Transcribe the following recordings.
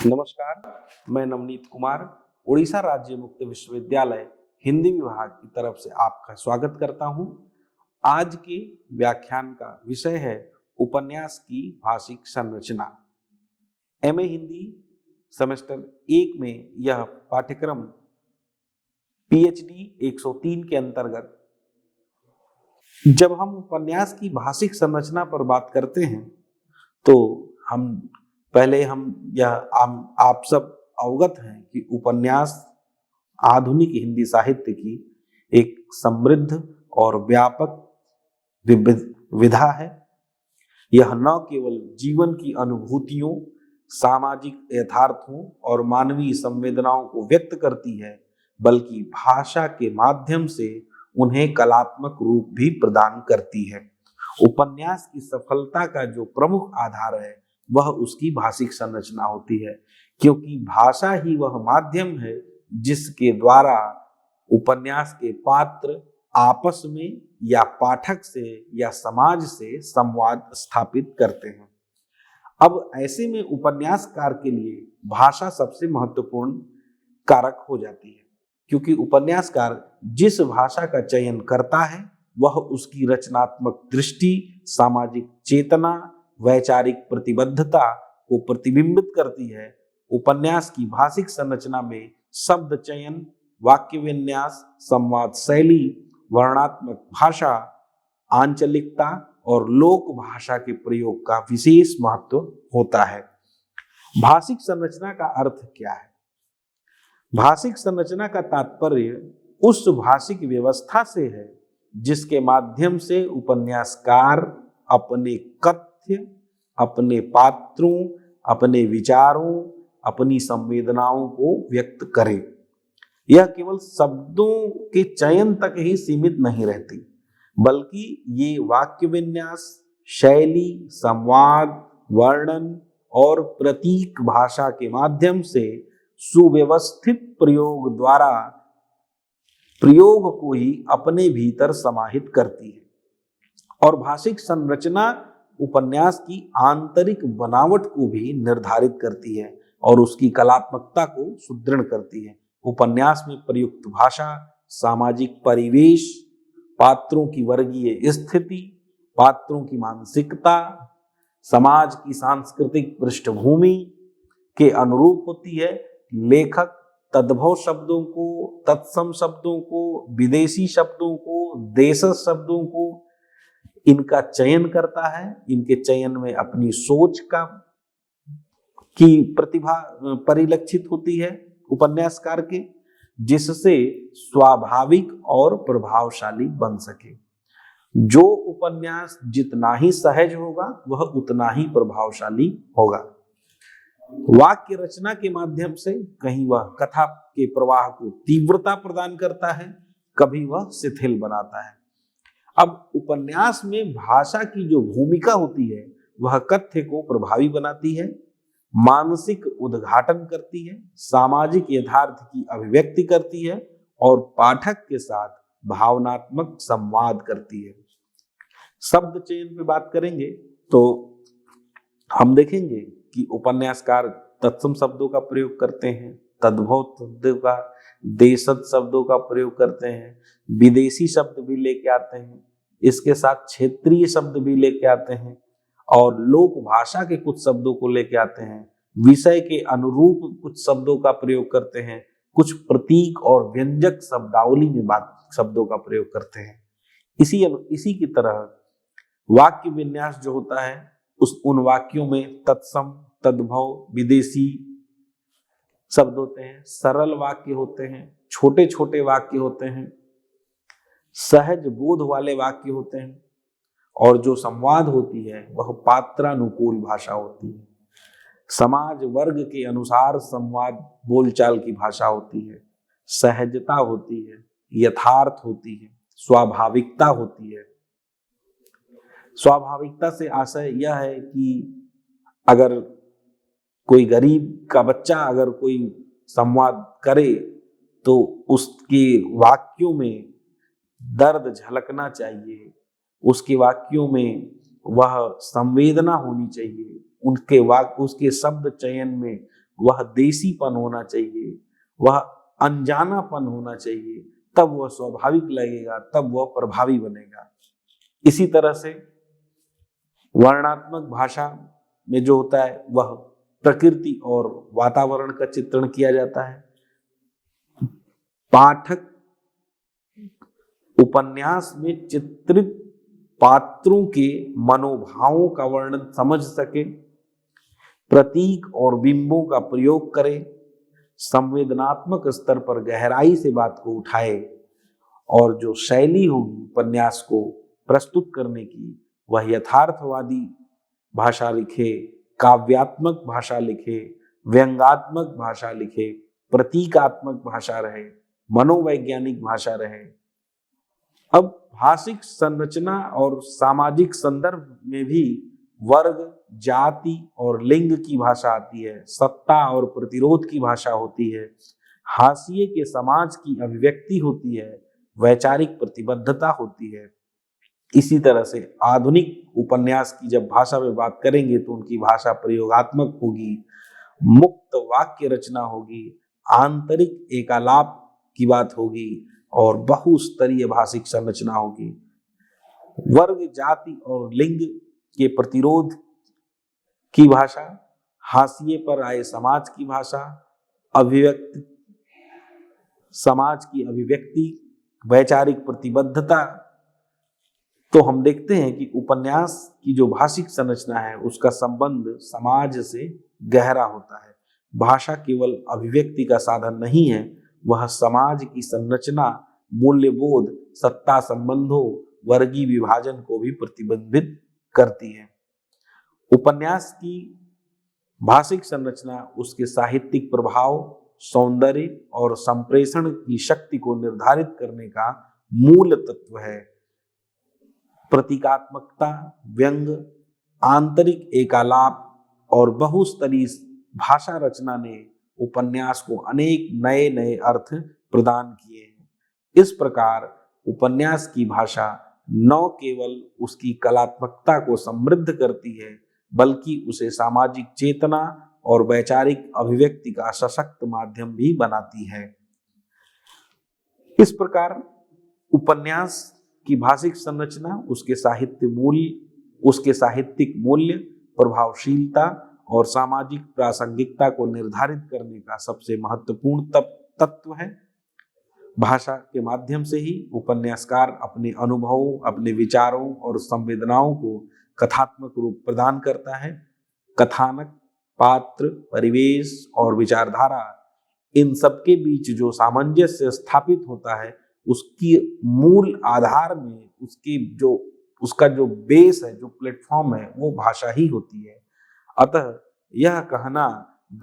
नमस्कार, मैं नवनीत कुमार उड़ीसा राज्य मुक्त विश्वविद्यालय हिंदी विभाग की तरफ से आपका स्वागत करता हूं। आज के व्याख्यान का विषय है उपन्यास की भाषिक संरचना। एमए हिंदी सेमेस्टर 1 में यह पाठ्यक्रम पीएचडी 103 के अंतर्गत जब हम उपन्यास की भाषिक संरचना पर बात करते हैं तो आप सब अवगत हैं कि उपन्यास आधुनिक हिंदी साहित्य की एक समृद्ध और व्यापक विधा है। यह न केवल जीवन की अनुभूतियों, सामाजिक यथार्थों और मानवीय संवेदनाओं को व्यक्त करती है, बल्कि भाषा के माध्यम से उन्हें कलात्मक रूप भी प्रदान करती है। उपन्यास की सफलता का जो प्रमुख आधार है वह उसकी भाषिक संरचना होती है, क्योंकि भाषा ही वह माध्यम है जिसके द्वारा उपन्यास के पात्र आपस में या पाठक से या समाज से संवाद स्थापित करते हैं। अब ऐसे में उपन्यासकार के लिए भाषा सबसे महत्वपूर्ण कारक हो जाती है, क्योंकि उपन्यासकार जिस भाषा का चयन करता है वह उसकी रचनात्मक दृष्टि, सामाजिक चेतना, वैचारिक प्रतिबद्धता को प्रतिबिंबित करती है। उपन्यास की भाषिक संरचना में शब्द चयन, वाक्य विन्यास, संवाद शैली, वर्णनात्मक भाषा, आंचलिकता और लोक भाषा के प्रयोग का विशेष महत्व होता है। भाषिक संरचना का अर्थ क्या है? भाषिक संरचना का तात्पर्य उस भाषिक व्यवस्था से है जिसके माध्यम से उपन्यासकार अपने कथ्य, अपने पात्रों, अपने विचारों, अपनी संवेदनाओं को व्यक्त करे। यह केवल शब्दों के चयन तक ही सीमित नहीं रहती, बल्कि ये वाक्य विन्यास, शैली, संवाद, वर्णन और प्रतीक भाषा के माध्यम से सुव्यवस्थित प्रयोग द्वारा प्रयोग को ही अपने भीतर समाहित करती है। और भाषिक संरचना उपन्यास की आंतरिक बनावट को भी निर्धारित करती है और उसकी कलात्मकता को सुदृढ़ करती है। उपन्यास में प्रयुक्त भाषा, सामाजिक परिवेश, पात्रों की वर्गीय स्थिति, पात्रों की मानसिकता, समाज की सांस्कृतिक पृष्ठभूमि के अनुरूप होती है। लेखक तद्भव शब्दों को, तत्सम शब्दों को, विदेशी शब्दों को, देशज शब्दों को इनका चयन करता है। इनके चयन में अपनी सोच की प्रतिभा परिलक्षित होती है उपन्यासकार के, जिससे स्वाभाविक और प्रभावशाली बन सके। जो उपन्यास जितना ही सहज होगा वह उतना ही प्रभावशाली होगा। वाक्य रचना के माध्यम से कहीं वह कथा के प्रवाह को तीव्रता प्रदान करता है, कभी वह शिथिल बनाता है। अब उपन्यास में भाषा की जो भूमिका होती है वह कथ्य को प्रभावी बनाती है, मानसिक उद्घाटन करती है, सामाजिक यथार्थ की अभिव्यक्ति करती है और पाठक के साथ भावनात्मक संवाद करती है। शब्द चयन पे बात करेंगे तो हम देखेंगे कि उपन्यासकार तत्सम शब्दों का प्रयोग करते हैं, तद्भव शब्दों का, देशज शब्दों का प्रयोग करते हैं, विदेशी शब्द भी लेके आते हैं, इसके साथ क्षेत्रीय शब्द भी लेके आते हैं और लोक भाषा के कुछ शब्दों को लेके आते हैं, विषय के अनुरूप कुछ शब्दों का प्रयोग करते हैं, कुछ प्रतीक और व्यंजक शब्दावली में शब्दों का प्रयोग करते हैं। इसी की तरह वाक्य विन्यास जो होता है उन वाक्यों में तत्सम, तद्भव, विदेशी शब्द होते हैं, सरल वाक्य होते हैं, छोटे छोटे वाक्य होते हैं, सहज बोध वाले वाक्य होते हैं और जो संवाद होती है वह पात्रानुकूल भाषा होती है। समाज वर्ग के अनुसार संवाद बोलचाल की भाषा होती है, सहजता होती है, यथार्थ होती है, स्वाभाविकता होती है। स्वाभाविकता से आशय यह है कि अगर कोई गरीब का बच्चा अगर कोई संवाद करे तो उसके वाक्यों में दर्द झलकना चाहिए, उसके वाक्यों में वह संवेदना होनी चाहिए, उसके शब्द चयन में वह देसीपन होना चाहिए, वह अनजानापन होना चाहिए, तब वह स्वाभाविक लगेगा, तब वह प्रभावी बनेगा। इसी तरह से वर्णनात्मक भाषा में जो होता है वह प्रकृति और वातावरण का चित्रण किया जाता है। पाठक उपन्यास में चित्रित पात्रों के मनोभावों का वर्णन समझ सके, प्रतीक और बिंबों का प्रयोग करे, संवेदनात्मक स्तर पर गहराई से बात को उठाए और जो शैली होगी उपन्यास को प्रस्तुत करने की वह यथार्थवादी भाषा लिखे, काव्यात्मक भाषा लिखे, व्यंग्यात्मक भाषा लिखे, प्रतीकात्मक भाषा रहे, मनोवैज्ञानिक भाषा रहे। अब भाषिक संरचना और सामाजिक संदर्भ में भी वर्ग, जाति और लिंग की भाषा आती है, सत्ता और प्रतिरोध की भाषा होती है, हाशिए के समाज की अभिव्यक्ति होती है, वैचारिक प्रतिबद्धता होती है। इसी तरह से आधुनिक उपन्यास की जब भाषा में बात करेंगे तो उनकी भाषा प्रयोगात्मक होगी, मुक्त वाक्य रचना होगी, आंतरिक एकालाप की बात होगी और बहुस्तरीय भाषिक संरचना होगी। वर्ग, जाति और लिंग के प्रतिरोध की भाषा, हाशिए पर आए समाज की भाषा, अभिव्यक्ति, समाज की अभिव्यक्ति, वैचारिक प्रतिबद्धता। तो हम देखते हैं कि उपन्यास की जो भाषिक संरचना है उसका संबंध समाज से गहरा होता है। भाषा केवल अभिव्यक्ति का साधन नहीं है, वह समाज की संरचना, मूल्यबोध, सत्ता संबंधों, वर्गीय विभाजन को भी प्रतिबिंबित करती है। उपन्यास की भाषिक संरचना उसके साहित्यिक प्रभाव, सौंदर्य और संप्रेषण की शक्ति को निर्धारित करने का मूल तत्व है। प्रतीकात्मकता, व्यंग, आंतरिक एकालाप और बहुस्तरीय भाषा रचना ने उपन्यास को अनेक नए नए अर्थ प्रदान किए हैं। इस प्रकार उपन्यास की भाषा न केवल उसकी कलात्मकता को समृद्ध करती है बल्कि उसे सामाजिक चेतना और वैचारिक अभिव्यक्ति का सशक्त माध्यम भी बनाती है। इस प्रकार उपन्यास की भाषिक संरचना उसके साहित्यिक मूल्य, प्रभावशीलता और सामाजिक प्रासंगिकता को निर्धारित करने का सबसे महत्वपूर्ण तत्व है। भाषा के माध्यम से ही उपन्यासकार अपने अनुभवों, अपने विचारों और संवेदनाओं को कथात्मक रूप प्रदान करता है। कथानक, पात्र, परिवेश और विचारधारा, इन सबके बीच जो सामंजस्य स्थापित होता है उसकी मूल आधार में उसका जो बेस है, जो प्लेटफॉर्म है, वो भाषा ही होती है। अतः यह कहना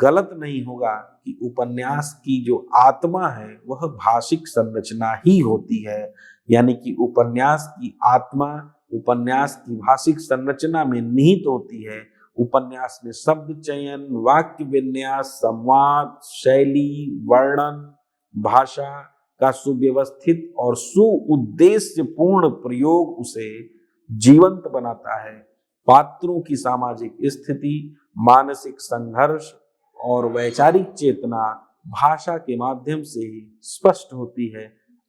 गलत नहीं होगा कि उपन्यास की जो आत्मा है वह भाषिक संरचना ही होती है, यानी कि उपन्यास की आत्मा उपन्यास की भाषिक संरचना में निहित होती है। उपन्यास में शब्द चयन, वाक्य विन्यास, संवाद, शैली, वर्णन, भाषा का सुव्यवस्थित और सुउद्देश्यपूर्ण प्रयोग उसे जीवंत बनाता है। पात्रों की सामाजिक स्थिति, मानसिक संघर्ष और वैचारिक चेतना भाषा के माध्यम से ही स्पष्ट होती है।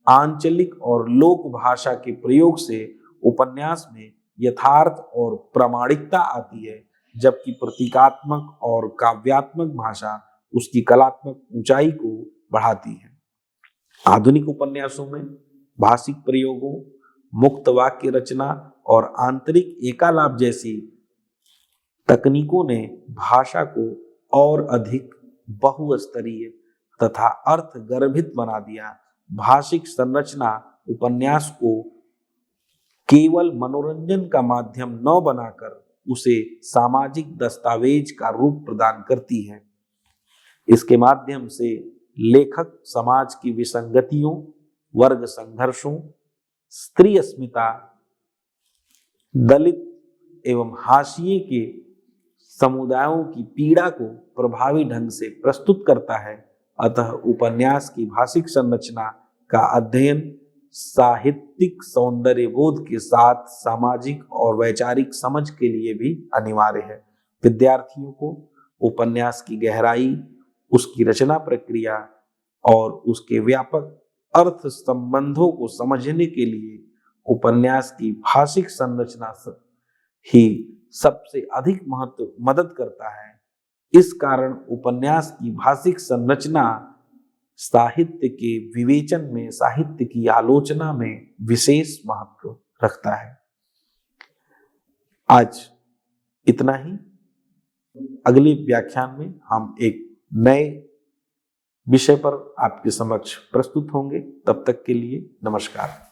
आंचलिक और लोक भाषा के प्रयोग से उपन्यास में यथार्थ और प्रामाणिकता आती है, जबकि प्रतीकात्मक और काव्यात्मक भाषा उसकी कलात्मक ऊंचाई को बढ़ाती है। आधुनिक उपन्यासों में भाषिक प्रयोगों, मुक्त वाक्य रचना और आंतरिक एकालाप जैसी तकनीकों ने भाषा को और अधिक बहुस्तरीय तथा अर्थगर्भित बना दिया। भाषिक संरचना उपन्यास को केवल मनोरंजन का माध्यम न बनाकर उसे सामाजिक दस्तावेज का रूप प्रदान करती है। इसके माध्यम से लेखक समाज की विसंगतियों, वर्ग संघर्षों, स्त्री अस्मिता, दलित एवं हाशिए के समुदायों की पीड़ा को प्रभावी ढंग से प्रस्तुत करता है। अतः उपन्यास की भाषिक संरचना का अध्ययन साहित्यिक सौंदर्य बोध के साथ सामाजिक और वैचारिक समझ के लिए भी अनिवार्य है। विद्यार्थियों को उपन्यास की गहराई, उसकी रचना प्रक्रिया और उसके व्यापक अर्थ संबंधों को समझने के लिए उपन्यास की भाषिक संरचना ही सबसे अधिक मदद करता है। इस कारण उपन्यास की भाषिक संरचना साहित्य के विवेचन में, साहित्य की आलोचना में विशेष महत्व रखता है। आज इतना ही। अगले व्याख्यान में हम एक नए विषय पर आपके समक्ष प्रस्तुत होंगे। तब तक के लिए नमस्कार।